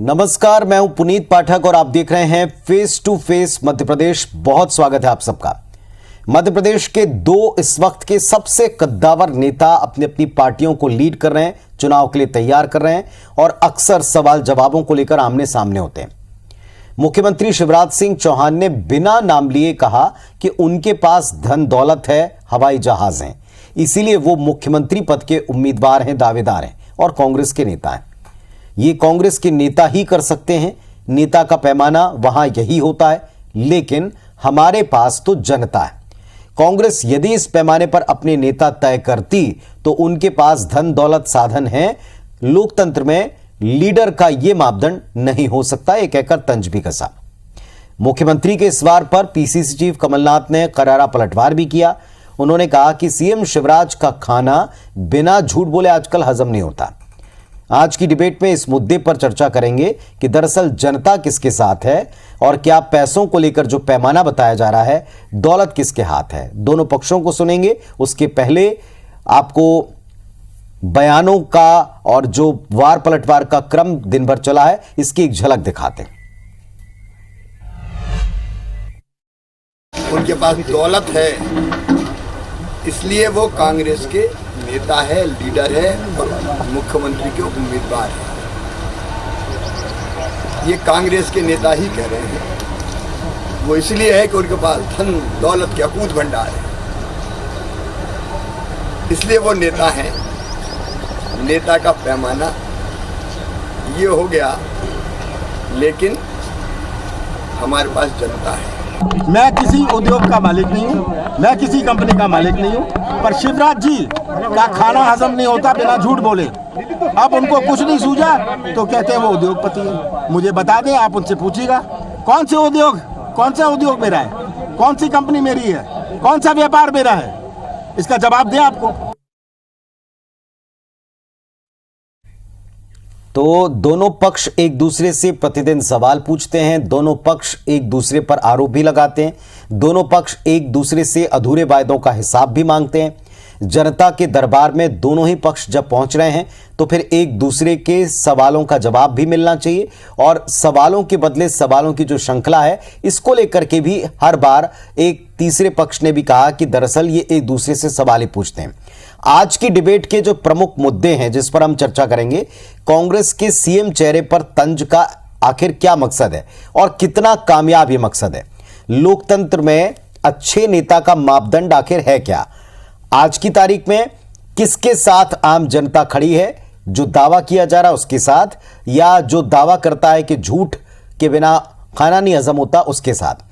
नमस्कार, मैं हूं पुनीत पाठक और आप देख रहे हैं face to face Madhya Pradesh. बहुत स्वागत है आप सबका। मध्य प्रदेश के दो इस वक्त के सबसे कद्दावर नेता अपनी अपनी पार्टियों को लीड कर रहे हैं, चुनाव के लिए तैयार कर रहे हैं और अक्सर सवाल जवाबों को लेकर आमने सामने होते हैं। मुख्यमंत्री शिवराज सिंह चौहान ने बिना नाम लिए कहा कि उनके पास धन दौलत है, हवाई जहाज हैं, इसीलिए वो मुख्यमंत्री पद के उम्मीदवार हैं, दावेदार हैं और कांग्रेस के नेता हैं। ये कांग्रेस के नेता ही कर सकते हैं, नेता का पैमाना वहां यही होता है, लेकिन हमारे पास तो जनता है। कांग्रेस यदि इस पैमाने पर अपने नेता तय करती तो उनके पास धन दौलत साधन है। लोकतंत्र में लीडर का यह मापदंड नहीं हो सकता, यह कहकर तंज भी कसा। मुख्यमंत्री के इस वार पर पीसीसी चीफ कमलनाथ ने करारा पलटवार भी किया। उन्होंने कहा कि सीएम शिवराज का खाना बिना झूठ बोले आजकल हजम नहीं होता। आज की डिबेट में इस मुद्दे पर चर्चा करेंगे कि दरअसल जनता किसके साथ है और क्या पैसों को लेकर जो पैमाना बताया जा रहा है, दौलत किसके हाथ है। दोनों पक्षों को सुनेंगे। उसके पहले आपको बयानों का और जो वार पलटवार का क्रम दिन भर चला है, इसकी एक झलक दिखाते हैं। उनके पास दौलत है, इसलिए वो कांग्रेस के नेता है, लीडर है और मुख्यमंत्री के उम्मीदवार है। ये कांग्रेस के नेता ही कह रहे हैं। वो इसलिए है कि उनके पास धन दौलत के अकूत भंडार है, इसलिए वो नेता हैं। नेता का पैमाना ये हो गया, लेकिन हमारे पास जनता है। मैं किसी उद्योग का मालिक नहीं हूँ, मैं किसी कंपनी का मालिक नहीं हूँ, पर शिवराज जी का खाना हजम नहीं होता बिना झूठ बोले। अब उनको कुछ नहीं सूझा तो कहते हैं वो उद्योगपति है। मुझे बता दें, आप उनसे पूछिएगा कौन सा उद्योग मेरा है, कौन सी कंपनी मेरी है, कौन सा व्यापार मेरा है, इसका जवाब दें आपको। तो दोनों पक्ष एक दूसरे से प्रतिदिन सवाल पूछते हैं, दोनों पक्ष एक दूसरे पर आरोप भी लगाते हैं, दोनों पक्ष एक दूसरे से अधूरे वायदों का हिसाब भी मांगते हैं। जनता के दरबार में दोनों ही पक्ष जब पहुंच रहे हैं तो फिर एक दूसरे के सवालों का जवाब भी मिलना चाहिए और सवालों के बदले सवालों की जो श्रृंखला है, इसको लेकर के भी हर बार एक तीसरे पक्ष ने भी कहा कि दरअसल ये एक दूसरे से सवाल ही पूछते हैं। आज की डिबेट के जो प्रमुख मुद्दे हैं जिस पर हम चर्चा करेंगे, कांग्रेस के सीएम चेहरे पर तंज का आखिर क्या मकसद है और कितना कामयाब ये मकसद है। लोकतंत्र में अच्छे नेता का मापदंड आखिर है क्या। आज की तारीख में किसके साथ आम जनता खड़ी है, जो दावा किया जा रहा है उसके साथ, या जो दावा करता है कि झूठ के बिना खाना नहीं हजम होता उसके साथ।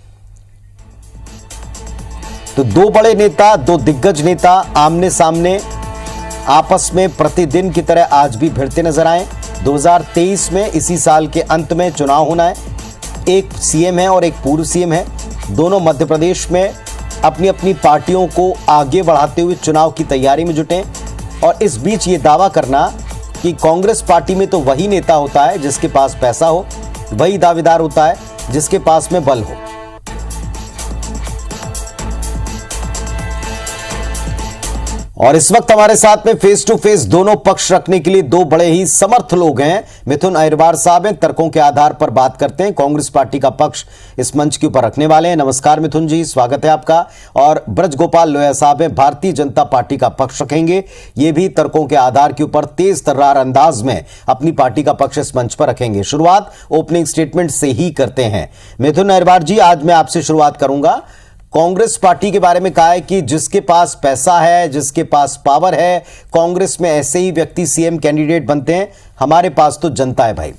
तो दो बड़े नेता, दो दिग्गज नेता आमने सामने आपस में प्रतिदिन की तरह आज भी भिड़ते नजर आए। 2023 में इसी साल के अंत में चुनाव होना है। एक सीएम है और एक पूर्व सीएम है। दोनों मध्य प्रदेश में अपनी अपनी पार्टियों को आगे बढ़ाते हुए चुनाव की तैयारी में जुटे और इस बीच ये दावा करना कि कांग्रेस पार्टी में तो वही नेता होता है जिसके पास पैसा हो, वही दावेदार होता है जिसके पास में बल हो। और इस वक्त हमारे साथ में फेस टू फेस दोनों पक्ष रखने के लिए दो बड़े ही समर्थ लोग हैं। मिथुन अहिरवार साहब हैं, तर्कों के आधार पर बात करते हैं, कांग्रेस पार्टी का पक्ष इस मंच के ऊपर रखने वाले हैं। नमस्कार मिथुन जी, स्वागत है आपका। और ब्रजगोपाल लोहिया साहब हैं, भारतीय जनता पार्टी का पक्ष रखेंगे, ये भी तर्कों के आधार के ऊपर तेज तर्रार अंदाज में अपनी पार्टी का पक्ष इस मंच पर रखेंगे। शुरुआत ओपनिंग स्टेटमेंट से ही करते हैं। मिथुन अहिरवार जी, आज मैं आपसे शुरुआत करूंगा। कांग्रेस पार्टी के बारे में कहा है कि जिसके पास पैसा है, जिसके पास पावर है, कांग्रेस में ऐसे ही व्यक्ति सीएम कैंडिडेट बनते हैं। हमारे पास तो जनता है भाई।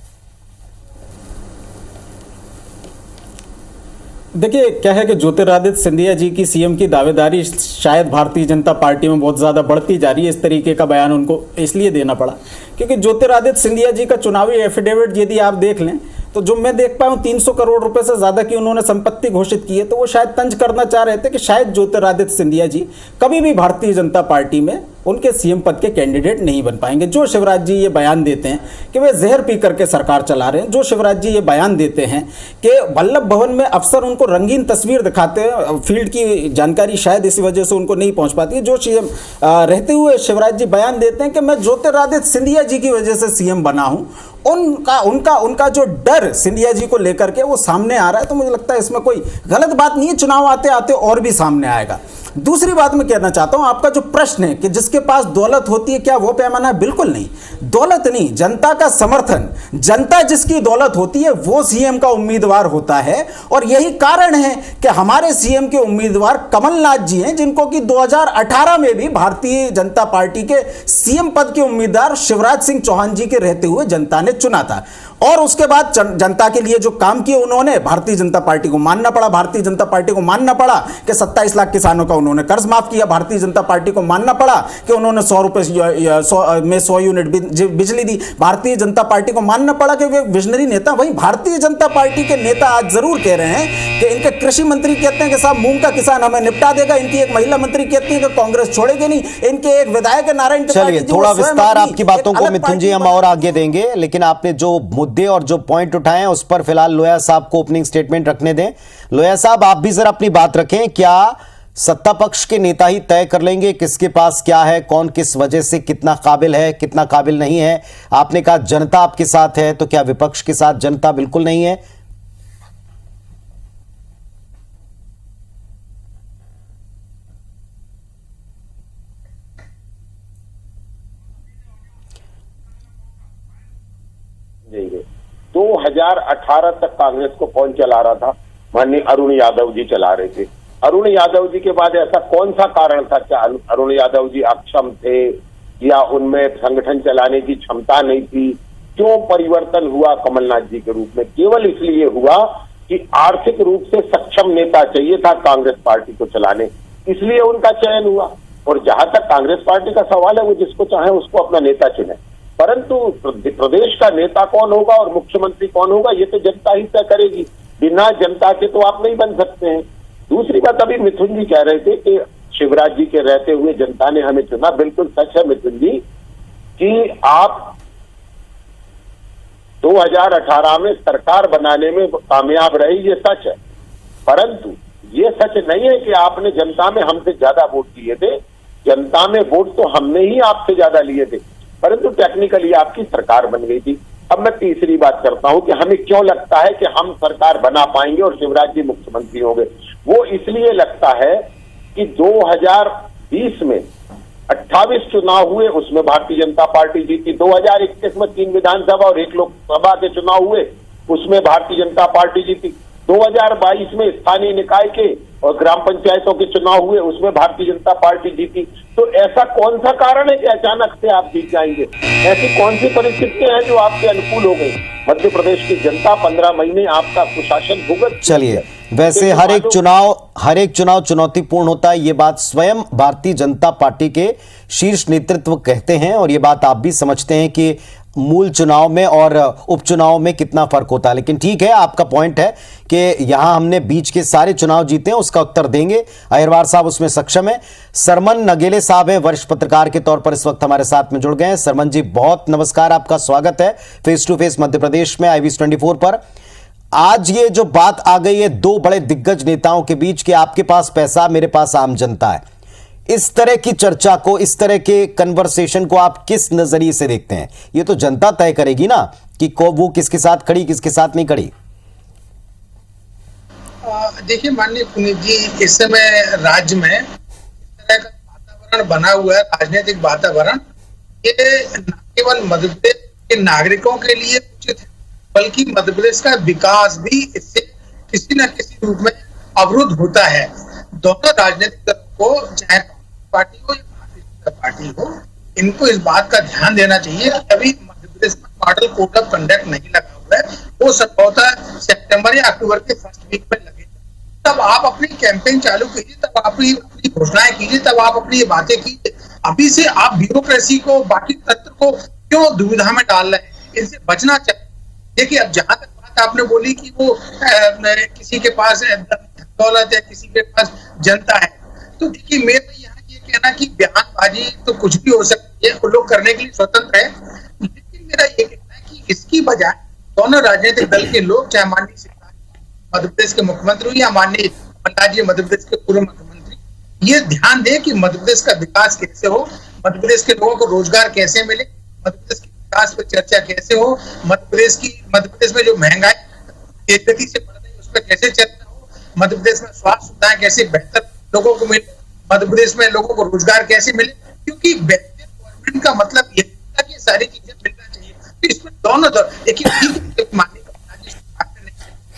देखिए, क्या है कि ज्योतिरादित्य सिंधिया जी की सीएम की दावेदारी शायद भारतीय जनता पार्टी में बहुत ज्यादा बढ़ती जा रही है। इस तरीके का बयान उनको इसलिए देना पड़ा क्योंकि ज्योतिरादित्य सिंधिया जी का चुनावी एफिडेविट यदि आप देख लें तो जो मैं देख पाया हूं 300 करोड़ रुपए से ज्यादा की उन्होंने संपत्ति घोषित की है। तो वो शायद तंज करना चाह रहे थे कि शायद ज्योतिरादित्य सिंधिया जी कभी भी भारतीय जनता पार्टी में उनके सीएम पद के कैंडिडेट नहीं बन पाएंगे। जो शिवराज जी ये बयान देते हैं कि वे जहर पी करके सरकार चला रहे हैं, जो शिवराज जी ये बयान देते हैं कि वल्लभ भवन में अफसर उनको रंगीन तस्वीर दिखाते हैं, फील्ड की जानकारी शायद इसी वजह से उनको नहीं पहुंच पाती है, जो सीएम रहते हुए शिवराज जी बयान देते हैं कि मैं ज्योतिरादित्य सिंधिया जी की वजह से सीएम बना हूं, उनका जो डर सिंधिया जी को लेकर के वो सामने आ रहा है। तो मुझे लगता है इसमें कोई गलत बात नहीं है, चुनाव आते आते और भी सामने आएगा। दूसरी बात मैं कहना चाहता हूं, आपका जो प्रश्न है कि जिसके पास दौलत होती है क्या वो पैमाना है, बिल्कुल नहीं। दौलत नहीं, जनता का समर्थन, जनता जिसकी दौलत होती है वो सीएम का उम्मीदवार होता है। और यही कारण है कि हमारे सीएम के उम्मीदवार कमलनाथ जी हैं, जिनको कि 2018 में भी भारतीय जनता पार्टी के सीएम पद के उम्मीदवार शिवराज सिंह चौहान जी के रहते हुए जनता ने चुना था। और उसके बाद जनता के लिए जो काम किए उन्होंने, भारतीय जनता पार्टी को मानना पड़ा, भारतीय जनता पार्टी को मानना पड़ा कि 27 लाख किसानों का उन्होंने कर्ज माफ किया, भारतीय जनता पार्टी को मानना पड़ा कि उन्होंने 100 रुपए में 100 यूनिट बिजली दी, भारतीय जनता पार्टी को मानना पड़ा कि वे विजनरी नेता। वहीं भारतीय जनता पार्टी के नेता आज जरूर कह रहे हैं कि इनके कृषि मंत्री कहते हैं कि साहब मूंग का किसान हमें निपटा देगा, इनकी एक महिला मंत्री कहती है कि कांग्रेस छोड़ेगी नहीं, इनके एक विधायक नारायण, चलिए थोड़ा विस्तार आपकी बातों को मिथुन जी हम और आगे देंगे, लेकिन आपने जो मुद्दे और जो पॉइंट उठाए हैं उस पर फिलहाल लोया साहब को ओपनिंग स्टेटमेंट रखने दें। लोया साहब आप भी जरा अपनी बात रखें, क्या सत्ता पक्ष के नेता ही तय कर लेंगे किसके पास क्या है, कौन किस वजह से कितना काबिल है, कितना काबिल नहीं है? आपने कहा जनता आपके साथ है, तो क्या विपक्ष के साथ जनता बिल्कुल नहीं है? देंगे। 2018 तक कांग्रेस को कौन चला रहा था? माननीय अरुण यादव जी चला रहे थे। अरुण यादव जी के बाद ऐसा कौन सा कारण था? क्या अरुण यादव जी अक्षम थे या उनमें संगठन चलाने की क्षमता नहीं थी? क्यों परिवर्तन हुआ कमलनाथ जी के रूप में? केवल इसलिए हुआ कि आर्थिक रूप से सक्षम नेता चाहिए था कांग्रेस पार्टी को चलाने, इसलिए उनका चयन हुआ। और जहां तक कांग्रेस पार्टी का सवाल है, वो जिसको चाहे उसको अपना नेता चुने, परंतु प्रदेश का नेता कौन होगा और मुख्यमंत्री कौन होगा ये तो जनता ही तय करेगी। बिना जनता के तो आप नहीं बन सकते हैं। दूसरी बात, अभी मिथुन जी कह रहे थे कि शिवराज जी के रहते हुए जनता ने हमें चुना। बिल्कुल सच है मिथुन जी कि आप 2018 में सरकार बनाने में कामयाब रही, ये सच है, परंतु ये सच नहीं है कि आपने जनता में हमसे ज्यादा वोट लिए थे। जनता में वोट तो हमने ही आपसे ज्यादा लिए थे, परंतु टेक्निकली आपकी सरकार बन गई थी। अब मैं तीसरी बात करता हूं कि हमें क्यों लगता है कि हम सरकार बना पाएंगे और शिवराज जी मुख्यमंत्री होंगे। वो इसलिए लगता है कि 2020 में 28 चुनाव हुए, उसमें भारतीय जनता पार्टी जीती। 2021 में 3 विधानसभा और 1 लोकसभा के चुनाव हुए, उसमें भारतीय जनता पार्टी जीती। 2022 में स्थानीय निकाय के और ग्राम पंचायतों के चुनाव हुए, उसमें भारतीय जनता पार्टी जीती। तो ऐसा कौन सा कारण है कि अचानक से आप जीत जाएंगे? ऐसी कौन सी परिस्थितियां हैं जो आपके अनुकूल हो गई? मध्य प्रदेश की जनता 15 महीने आपका कुशासन भुगत। चलिए, वैसे हर एक चुनाव चुनौतीपूर्ण होता है, ये बात स्वयं भारतीय जनता पार्टी के शीर्ष नेतृत्व कहते हैं, और ये बात आप भी समझते हैं कि मूल चुनाव में और उपचुनाव में कितना फर्क होता है। लेकिन ठीक है, आपका पॉइंट है कि यहां हमने बीच के सारे चुनाव जीते हैं, उसका उत्तर देंगे। अहिरवार साहब उसमें सक्षम है। सरमन नगेले साहब हैं, वरिष्ठ पत्रकार के तौर पर इस वक्त हमारे साथ में जुड़ गए हैं। सरमन जी बहुत नमस्कार, आपका स्वागत है face to face Madhya Pradesh में IVS 24 पर। आज ये जो बात आ गई है दो बड़े दिग्गज नेताओं के बीच कि आपके पास पैसा, मेरे पास आम जनता है, इस तरह की चर्चा को, इस तरह के कन्वर्सेशन को आप किस नजरिए से देखते हैं? ये तो जनता तय करेगी ना कि वो किसके साथ खड़ी, किसके साथ नहीं खड़ी। देखिए माननीय पुनीत जी, इस समय राज्य में इस तरह का वातावरण बना हुआ है, राजनीतिक वातावरण, ये न केवल मध्य प्रदेश के नागरिकों के लिए उचित है, बल्कि मध्य प्रदेश का विकास भी इससे किसी न किसी रूप में अवरुद्ध होता है। दोनों राजनीतिक दलों को, चाहे पार्टी हो या भारतीय जनता पार्टी हो, इनको इस बात का ध्यान देना चाहिए कि अभी मध्य प्रदेश में मॉडल कोड ऑफ कंडक्ट नहीं लगा हुआ है, वो संभवतः सितंबर या अक्टूबर के फर्स्ट वीक में लगे। तब आप अपनी कैंपेन चालू कीजिए, तब आप अपनी घोषणाएं कीजिए, तब आप अपनी ये बातें कीजिए। अभी से आप ब्यूरोक्रेसी को, बाकी तंत्र को क्यों दुविधा में डाल रहे हैं? इनसे बचना चाहिए। देखिए, अब जहां तक बात आपने बोली कि वो किसी के पास दौलत है, किसी के पास जनता है, तो देखिए मेरा यहाँ ये कहना ना कि बयानबाजी तो कुछ भी हो सकती है, वो लोग करने के लिए स्वतंत्र है, लेकिन मेरा ये कहना है कि इसकी बजाय दोनों राजनीतिक दल के लोग, चाहे माननीय शिवराज मध्य प्रदेश के मुख्यमंत्री हुई या माननीय कमलनाथ जी मध्य प्रदेश के पूर्व मुख्यमंत्री, ये ध्यान दे कि मध्य प्रदेश का विकास कैसे हो, मध्य प्रदेश के लोगों को रोजगार कैसे मिले, मध्य प्रदेश के विकास पर चर्चा कैसे हो, मध्य प्रदेश में जो महंगाई तेज गति से बढ़ रही है उस पर कैसे चर्चा हो, मध्य प्रदेश में स्वास्थ्य सुविधाएं कैसे बेहतर लोगों को मिले, मध्य प्रदेश में लोगों को रोजगार कैसे मिले, क्योंकि बेहतर गवर्नमेंट का मतलब ये है कि सारी चीजें मिलना चाहिए। तो इसमें दोनों देखिए माननीय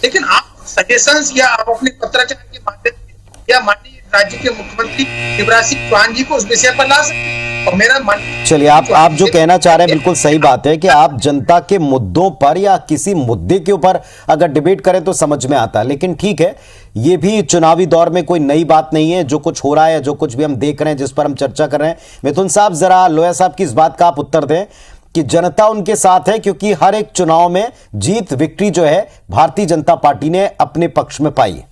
लेकिन आप सजेशंस या आप अपने पत्राचार के माध्यम से या माननीय राज्य के मुख्यमंत्री शिवराज सिंह चौहान जी को उस विषय पर ला सकते हैं। और मेरा मन चलिए, आप जो कहना चाह रहे हैं बिल्कुल सही बात है कि आप जनता के मुद्दों पर या किसी मुद्दे के ऊपर अगर डिबेट करें तो समझ में आता है, लेकिन ठीक है, ये भी चुनावी दौर में कोई नई बात नहीं है। जो कुछ हो रहा है, जो कुछ भी हम देख रहे हैं, जिस पर हम चर्चा कर रहे हैं, मिथुन साहब जरा लोया साहब की इस बात का आप उत्तर दें कि जनता उनके साथ है, क्योंकि हर एक चुनाव में जीत विक्ट्री जो है भारतीय जनता पार्टी ने अपने पक्ष में पाई।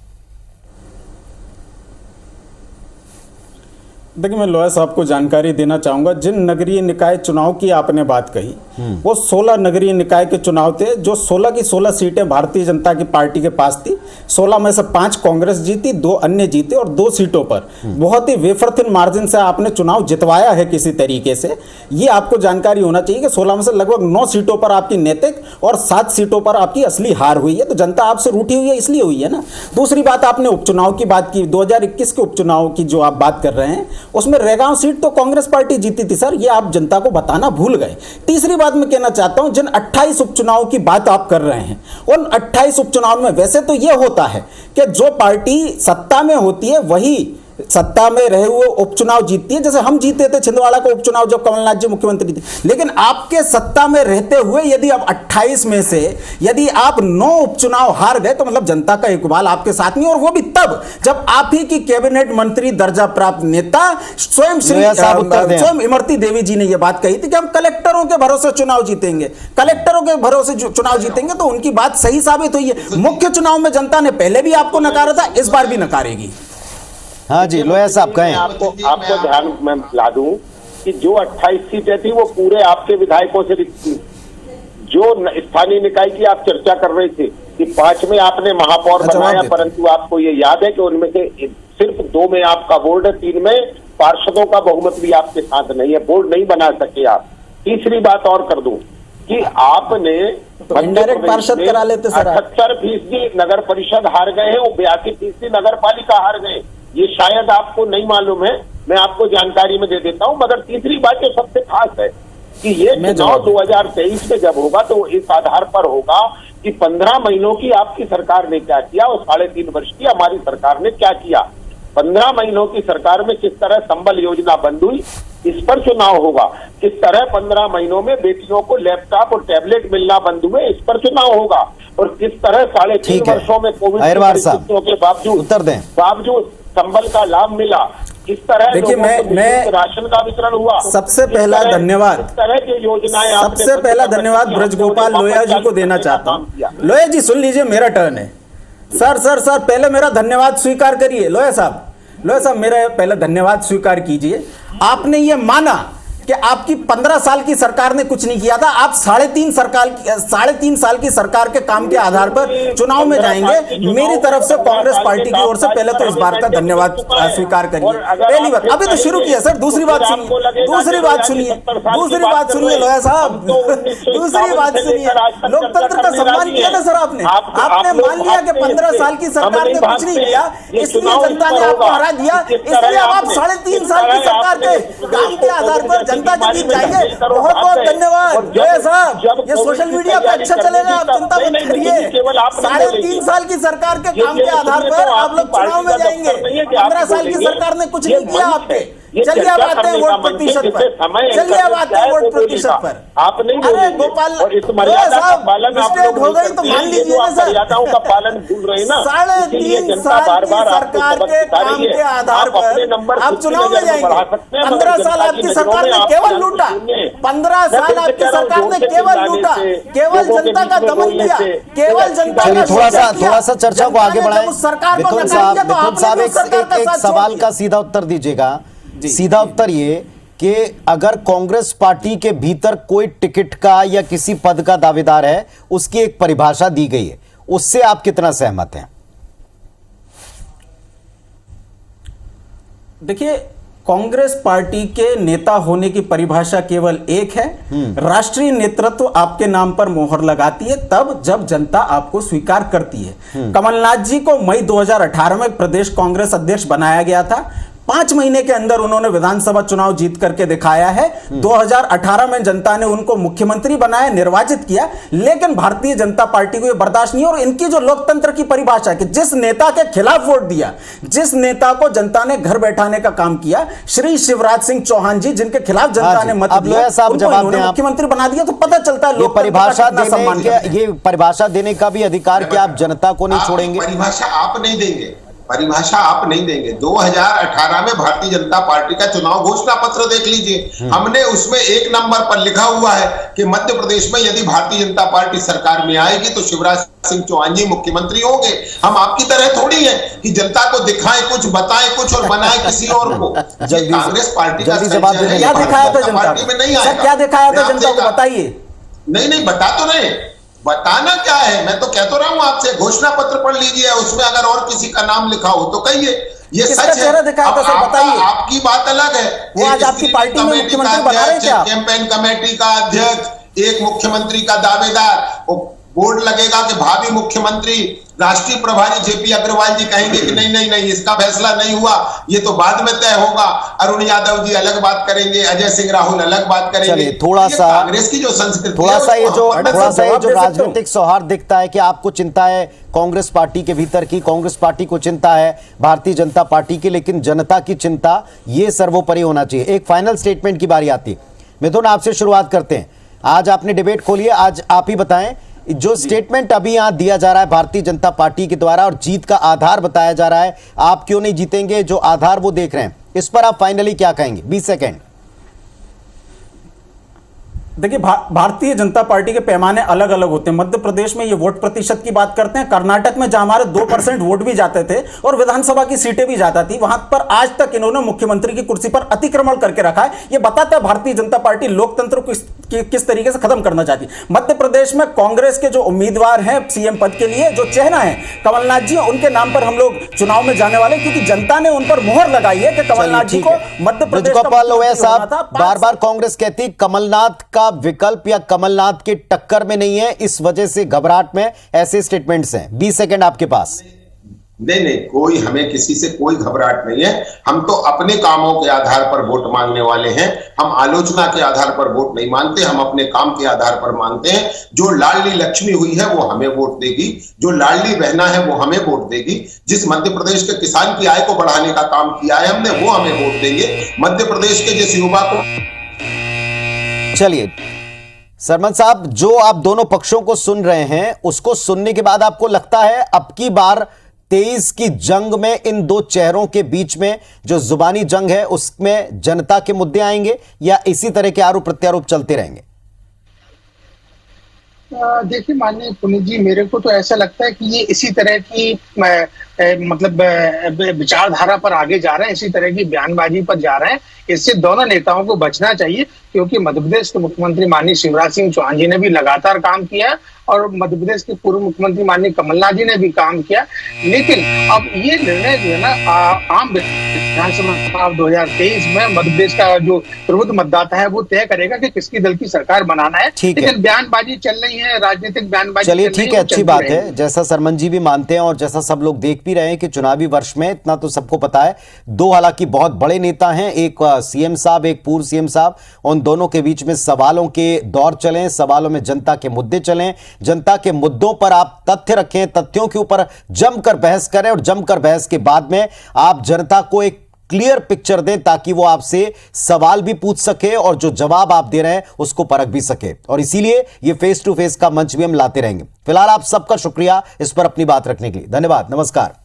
देखिए, मैं लोया साहब को जानकारी देना चाहूंगा। जिन नगरीय निकाय चुनाव की आपने बात कही, वो 16 नगरीय निकाय के चुनाव थे, जो 16 की 16 सीटें भारतीय जनता की पार्टी के पास थी। 16 में से 5 कांग्रेस जीती, 2 अन्य जीते और 2 सीटों पर बहुत ही वेफरथिन मार्जिन से आपने चुनाव जितवाया है किसी तरीके से। ये आपको जानकारी होना चाहिए कि 16 में से लगभग 9 सीटों पर आपकी नैतिक और 7 सीटों पर आपकी असली हार हुई है। तो जनता आपसे रूठी हुई है, इसलिए हुई है ना। दूसरी बात, आपने उपचुनाव की बात की, 2021 के उपचुनाव की जो आप बात कर रहे हैं, उसमें रेगांव सीट तो कांग्रेस पार्टी जीती थी सर, ये आप जनता को बताना भूल गए। तीसरी बात मैं कहना चाहता हूं, जिन 28 उपचुनाव की बात आप कर रहे हैं, उन 28 उपचुनाव में वैसे तो ये होता है कि जो पार्टी सत्ता में होती है वही सत्ता में रहे हुए उपचुनाव जीतती है। जैसे हम जीते थे छिंदवाड़ा का उपचुनाव जब कमलनाथ जी मुख्यमंत्री थे। लेकिन आपके सत्ता में रहते हुए यदि आप 28 में से यदि आप 9 उपचुनाव हार गए, तो मतलब जनता का इकबाल आपके साथ नहीं, और वो भी तब जब आप ही की कैबिनेट मंत्री दर्जा प्राप्त नेता स्वयं इमरती देवी जी ने यह बात कही थी कि हम कलेक्टरों के भरोसे चुनाव जीतेंगे, कलेक्टरों के भरोसे चुनाव जीतेंगे। तो उनकी बात सही साबित हुई है। मुख्य चुनाव में जनता ने पहले भी आपको नकारा था, इस बार भी नकारेगी। हाँ जी, लोया साहब कहें। आपको ध्यान में ला दूं कि जो 28 सीटें थी वो पूरे आपके विधायकों से रिक्त थी। जो स्थानीय निकाय की आप चर्चा कर रहे थे कि 5 में आपने महापौर बनाया, परंतु आपको ये याद है कि उनमें से सिर्फ 2 में आपका बोर्ड है, 3 में पार्षदों का बहुमत भी आपके साथ नहीं है, बोर्ड नहीं बना सके आप। तीसरी बात और कर दूं कि आपने इनडायरेक्ट पार्षद करा लेते सर। 78% नगर परिषद हार गए हैं, वो 82% नगर पालिका हार गए। ये शायद आपको नहीं मालूम है, मैं आपको जानकारी में दे देता हूं। मगर तीसरी बात जो सबसे खास है कि ये चुनाव 2023 में जब होगा तो इस आधार पर होगा कि 15 महीनों की आपकी सरकार ने क्या किया और 3.5 वर्ष की हमारी सरकार ने क्या किया। 15 महीनों की सरकार में किस तरह संबल योजना बंद हुई, इस पर चुनाव होगा। किस तरह 15 महीनों में बेटियों को लैपटॉप और टैबलेट मिलना बंद हुए, इस पर चुनाव होगा। और किस तरह 3.5 वर्षों में कोविड के बावजूद संबल का लाभ मिला, किस तरह देखिए मैं राशन का वितरण हुआ। सबसे पहला धन्यवाद, इस तरह की योजनाएं सबसे पहला धन्यवाद ब्रजगोपाल लोया जी को देना चाहता हूं। लोया जी सुन लीजिए, मेरा टर्न है। सर पहले मेरा धन्यवाद स्वीकार करिए। लोया साहब मेरा पहले धन्यवाद स्वीकार कीजिए। आपने ये माना कि आपकी 15 साल की सरकार ने कुछ नहीं किया था, आप 3.5 साल की सरकार के काम के आधार पर चुनाव में जाएंगे। मेरी तरफ से कांग्रेस पार्टी की ओर से पहले तो इस बात का धन्यवाद स्वीकार करिए। पहली बात, अभी तो शुरू किया सर। दूसरी बात सुनिए लोया साहब, दूसरी बात सुनिए। लोकतंत्र का सम्मान किया ना सर आपने मान लिया कि 15 साल की सरकार ने कुछ नहीं किया, इसलिए जनता ने आपको हरा दिया। इसलिए आप 3.5 साल की सरकार के काम के आधार पर जनता के बीच जाएंगे। बहुत बहुत धन्यवाद जय साहब। ये सोशल मीडिया पे अच्छा चलेगा, आप जनता मत करिए। 3.5 साल की सरकार के काम के आधार पर आप लोग चुनाव में जाएंगे। 15 साल की सरकार ने कुछ नहीं किया आप पे। चलिए अब आते हैं वोट प्रतिशत पर। आप नहीं, अरे गोपाल साहब मिस्टेक हो गई तो मान लीजिए ना सर। मर्यादाओं का पालन भूल रहे ना, 3.5 साल की सरकार के काम के आधार पर आप चुनाव में जाएंगे। 15 साल आपकी सरकार ने केवल लूटा, 15 साल आपकी सरकार ने केवल लूटा, केवल जनता का दमन किया, केवल जनता का थोड़ा सा चर्चा को आगे बढ़ाएं। सरकार को मिथुन साहब एक सवाल का सीधा उत्तर दीजिएगा। सीधा उत्तर ये कि अगर कांग्रेस पार्टी के भीतर कोई टिकट का या किसी पद का दावेदार है, उसकी एक परिभाषा दी गई है, उससे आप कितना सहमत हैं? देखिए, कांग्रेस पार्टी के नेता होने की परिभाषा केवल एक है, राष्ट्रीय नेतृत्व आपके नाम पर मोहर लगाती है तब जब जनता आपको स्वीकार करती है। कमलनाथ जी को मई 2018 में प्रदेश कांग्रेस अध्यक्ष बनाया गया था। 5 महीने के अंदर उन्होंने विधानसभा चुनाव जीत करके दिखाया है। 2018 में जनता ने उनको मुख्यमंत्री बनाया, निर्वाचित किया, लेकिन भारतीय जनता पार्टी को यह बर्दाश्त नहीं। और इनकी जो लोकतंत्र की परिभाषा है कि जिस नेता के खिलाफ वोट दिया, जिस नेता को जनता ने घर बैठाने का काम किया, श्री शिवराज सिंह चौहान जी जिनके खिलाफ जनता ने मत दिया, उनको मुख्यमंत्री बना दिया। तो पता चलता है ये परिभाषा देने का भी अधिकार क्या आप जनता को नहीं छोड़ेंगे? परिभाषा आप नहीं देंगे, परिभाषा आप नहीं देंगे। 2018 में भारतीय जनता पार्टी का चुनाव घोषणा पत्र देख लीजिए, हमने उसमें 1 नंबर पर लिखा हुआ है कि मध्य प्रदेश में यदि भारतीय जनता पार्टी सरकार में आएगी तो शिवराज सिंह चौहान जी मुख्यमंत्री होंगे। हम आपकी तरह थोड़ी है कि जनता को दिखाएं कुछ, बताएं कुछ और बनाएं किसी और को। कांग्रेस पार्टी का क्या दिखाया था जनता में नहीं आएगा। क्या दिखाया था जनता को, बताइए। नहीं बता तो नहीं, बताना क्या है, मैं तो कह तो रहा हूं आपसे, घोषणा पत्र पढ़ लीजिए, उसमें अगर और किसी का नाम लिखा हो तो कहिए। ये सच है। आपकी बात अलग है, वो आज आपकी पार्टी में मुख्यमंत्री बना रहे हैं, कैंपेन कमेटी का अध्यक्ष, एक मुख्यमंत्री का दावेदार, बोर्ड लगेगा कि भावी मुख्यमंत्री राष्ट्रीय प्रभारी जेपी अग्रवाल जी कहेंगे कि नहीं इसका फैसला नहीं हुआ, ये तो बाद में तय होगा। अरुण यादव जी अलग बात करेंगे, अजय सिंह राहुल अलग बात करेंगे। थोड़ा सा कांग्रेस की जो संस्कृति, थोड़ा सा ये जो राजनीतिक सौहार्द दिखता है कि आपको चिंता है कांग्रेस पार्टी के भीतर की, कांग्रेस पार्टी को चिंता है भारतीय जनता पार्टी की, लेकिन जनता की चिंता ये सर्वोपरि होना चाहिए। एक फाइनल स्टेटमेंट की बारी आती। मिथुन, आपसे शुरुआत करते हैं। आज आपने डिबेट खोली है, आज आप ही बताएं जो स्टेटमेंट अभी यहां दिया जा रहा है भारतीय जनता पार्टी के द्वारा और जीत का आधार बताया जा रहा है, आप क्यों नहीं जीतेंगे, जो आधार वो देख रहे हैं, इस पर आप फाइनली क्या कहेंगे? 20 सेकेंड। देखिए, भारतीय जनता पार्टी के पैमाने अलग अलग होते हैं। मध्य प्रदेश में ये वोट प्रतिशत की बात करते हैं, कर्नाटक में जहां हमारे 2% वोट भी जाते थे और विधानसभा की सीटें भी जाता थी, वहां पर आज तक इन्होंने मुख्यमंत्री की कुर्सी पर अतिक्रमण करके रखा है। ये बताता है भारतीय जनता पार्टी लोकतंत्र को किस तरीके से खत्म करना चाहती है। मध्य प्रदेश में कांग्रेस के जो उम्मीदवार हैं सीएम पद के लिए, जो चेहरा है कमलनाथ जी, उनके नाम पर हम लोग चुनाव में जाने वाले, क्योंकि जनता ने उन पर मुहर लगाई है कि कमलनाथ जी को मध्य प्रदेश का बार बार कांग्रेस कहती कमलनाथ का विकल्प या कमलनाथ के टक्कर में नहीं है, इस वजह से घबराहट में ऐसे स्टेटमेंट्स हैं। 20 सेकंड आपके पास। नहीं, कोई हमें किसी से कोई घबराहट नहीं है। हम तो अपने कामों के आधार पर वोट मांगने वाले हैं। हम आलोचना के आधार पर वोट नहीं मांगते, हम अपने काम के आधार पर मांगते हैं। जो लाडली लक्ष्मी हुई है वो हमें वोट देगी, जो लाडली बहना है वो हमें वोट देगी, जिस मध्य प्रदेश के किसान की आय को बढ़ाने का काम किया है हमने, वो हमें वोट देंगे। मध्य प्रदेश के जिस युवा को। चलिए सरमन साहब, जो आप दोनों पक्षों को सुन रहे हैं, उसको सुनने के बाद आपको लगता है अब की बार 23 की जंग में इन दो चेहरों के बीच में जो जुबानी जंग है उसमें जनता के मुद्दे आएंगे या इसी तरह के आरोप प्रत्यारोप चलते रहेंगे? देखिए माननीय पुनीत जी, मेरे को तो ऐसा लगता है कि ये इसी तरह की मतलब विचारधारा पर आगे जा रहे हैं, इसी तरह की बयानबाजी पर जा रहे हैं। इससे दोनों नेताओं को बचना चाहिए, क्योंकि मध्य प्रदेश के मुख्यमंत्री माननीय शिवराज सिंह चौहान जी ने भी लगातार काम किया और मध्य प्रदेश के पूर्व मुख्यमंत्री माननीय कमलनाथ जी ने भी काम किया। लेकिन अब ये निर्णय जो है ना आम विधानसभा चुनाव 2023 में मध्य प्रदेश का जो प्रबुद्ध मतदाता है वो तय करेगा कि किसकी दल की सरकार बनाना है। लेकिन बयानबाजी चल रही है, राजनीतिक बयानबाजी। चलिए ठीक है, अच्छी बात है, जैसा सरमन जी भी मानते हैं और जैसा सब लोग देख भी रहे हैं कि चुनावी वर्ष में इतना तो सबको पता है, दो हालांकि बहुत बड़े नेता हैं, एक सीएम साहब, एक पूर्व सीएम साहब, उन दोनों के बीच में सवालों के दौर चलें, सवालों में जनता के मुद्दे चलें, जनता के मुद्दों पर आप तथ्य रखें, तथ्यों के ऊपर जमकर बहस करें और जमकर बहस के बाद में आप जनता को एक क्लियर पिक्चर दें ताकि वो आपसे सवाल भी पूछ सके और जो जवाब आप दे रहे हैं उसको परख भी सके। और इसीलिए ये फेस टू फेस का मंच भी हम लाते रहेंगे। फिलहाल आप सबका शुक्रिया इस पर अपनी बात रखने के लिए, धन्यवाद, नमस्कार।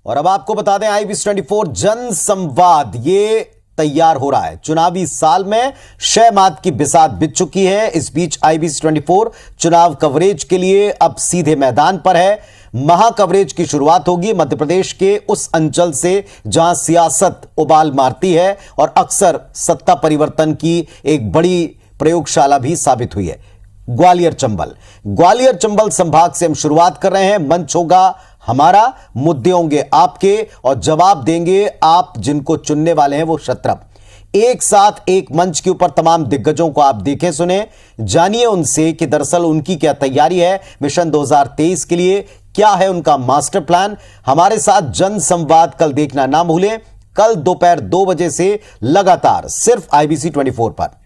और अब आपको बता दें, IBS 24 जन संवाद ये तैयार हो रहा है। चुनावी साल में 6 माह की बिसात बीत चुकी है। इस बीच IBC 24 चुनाव कवरेज के लिए अब सीधे मैदान पर है। महा कवरेज की शुरुआत होगी मध्य प्रदेश के उस अंचल से जहां सियासत उबाल मारती है और अक्सर सत्ता परिवर्तन की एक बड़ी प्रयोगशाला भी साबित हुई है, ग्वालियर चंबल संभाग से हम शुरुआत कर रहे हैं। मंच होगा हमारा, मुद्दे होंगे आपके और जवाब देंगे आप जिनको चुनने वाले हैं वो क्षत्रप। एक साथ एक मंच के ऊपर तमाम दिग्गजों को आप देखें सुने, जानिए उनसे कि दरअसल उनकी क्या तैयारी है मिशन 2023 के लिए, क्या है उनका मास्टर प्लान। हमारे साथ जन संवाद कल देखना ना भूलें, कल दोपहर 2 बजे से लगातार सिर्फ IBC 24 पर।